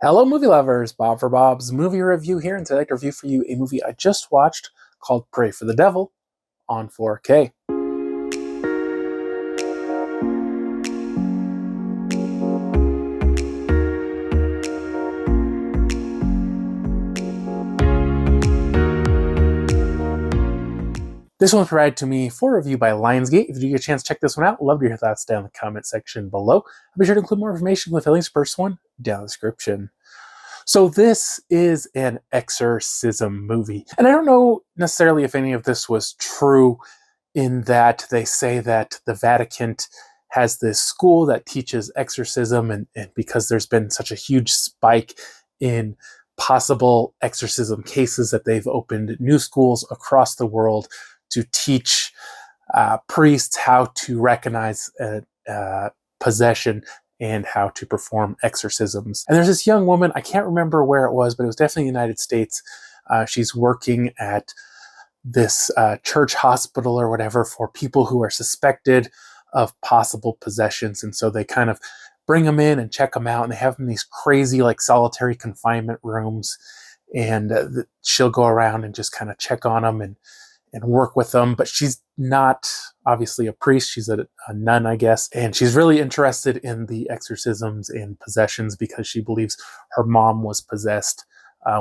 Hello, movie lovers. Bob for Bob's movie review here, and today I'd like to review for you a movie I just watched called Pray for the Devil on 4K. This one was provided to me for review by Lionsgate. If you get a chance to check this one out, I'd love to hear your thoughts down in the comment section below. I'll be sure to include more information with the links for this one down in the description. So this is an exorcism movie. And I don't know necessarily if any of this was true, in that they say that the Vatican has this school that teaches exorcism, and because there's been such a huge spike in possible exorcism cases that they've opened new schools across the world to teach priests how to recognize possession and how to perform exorcisms. And there's this young woman, I can't remember where it was, but it was definitely the United States. She's working at this church hospital or whatever for people who are suspected of possible possessions. And so they kind of bring them in and check them out, and they have them in these crazy like solitary confinement rooms, and she'll go around and just kind of check on them and work with them. But she's not obviously a priest. She's a nun, I guess. And she's really interested in the exorcisms and possessions because she believes her mom was possessed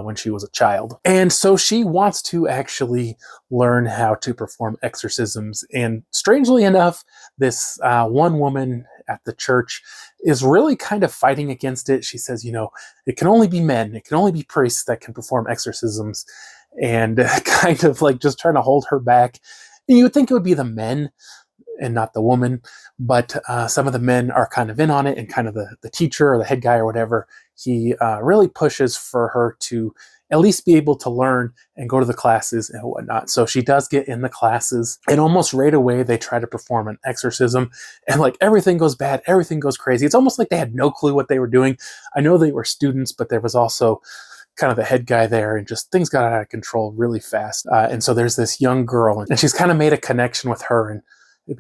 when she was a child. And so she wants to actually learn how to perform exorcisms. And strangely enough, this one woman at the church is really kind of fighting against it. She says, it can only be men, it can only be priests that can perform exorcisms, and kind of like just trying to hold her back. And you would think it would be the men and not the woman, but some of the men are kind of in on it, and kind of the teacher or the head guy or whatever, he really pushes for her to at least be able to learn and go to the classes and whatnot. So she does get in the classes, and almost right away they try to perform an exorcism, and like everything goes bad, everything goes crazy. It's almost like they had no clue what they were doing. I know they were students, but there was also kind of the head guy there, and just things got out of control really fast. And so there's this young girl, and she's kind of made a connection with her, and it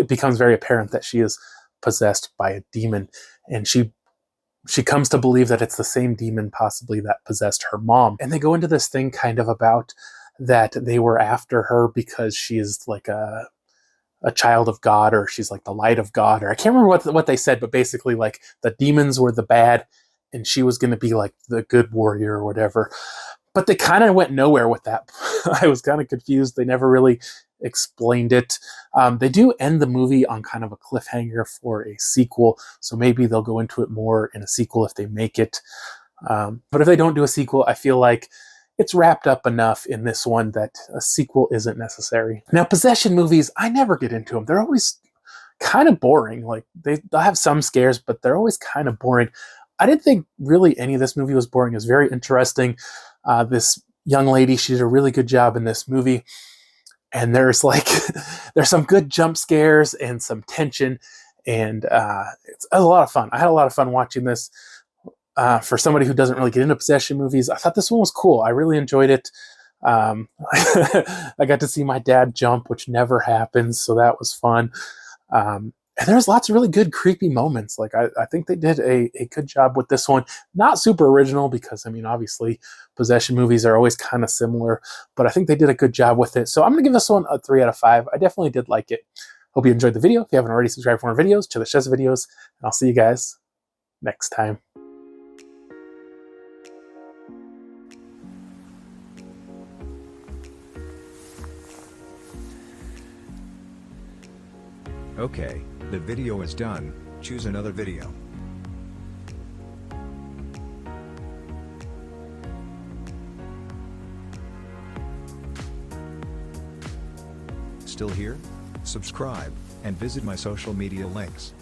becomes very apparent that she is possessed by a demon, and she comes to believe that it's the same demon possibly that possessed her mom. And they go into this thing kind of about that they were after her because she is like a child of God, or she's like the light of God, or I can't remember what they said, but basically like the demons were the bad and she was going to be like the good warrior or whatever. But they kind of went nowhere with that. I was kind of confused. They never really explained it. They do end the movie on kind of a cliffhanger for a sequel, so maybe they'll go into it more in a sequel if they make it. But if they don't do a sequel, I feel like it's wrapped up enough in this one that a sequel isn't necessary. Now, possession movies, I never get into them. They're always kind of boring. Like they'll have some scares, but they're always kind of boring. I didn't think really any of this movie was boring. It was very interesting. This young lady, she did a really good job in this movie. And there's some good jump scares and some tension, and it's a lot of fun. I had a lot of fun watching this. For somebody who doesn't really get into possession movies, I thought this one was cool. I really enjoyed it. I got to see my dad jump, which never happens, so that was fun. And there's lots of really good creepy moments. Like I think they did a good job with this one. Not super original because, I mean, obviously possession movies are always kind of similar, but I think they did a good job with it. So I'm going to give this one a 3 out of 5. I definitely did like it. Hope you enjoyed the video. If you haven't already, subscribed for more videos, check the Shaz videos, and I'll see you guys next time. Okay, the video is done. Choose another video. Still here? Subscribe, and visit my social media links.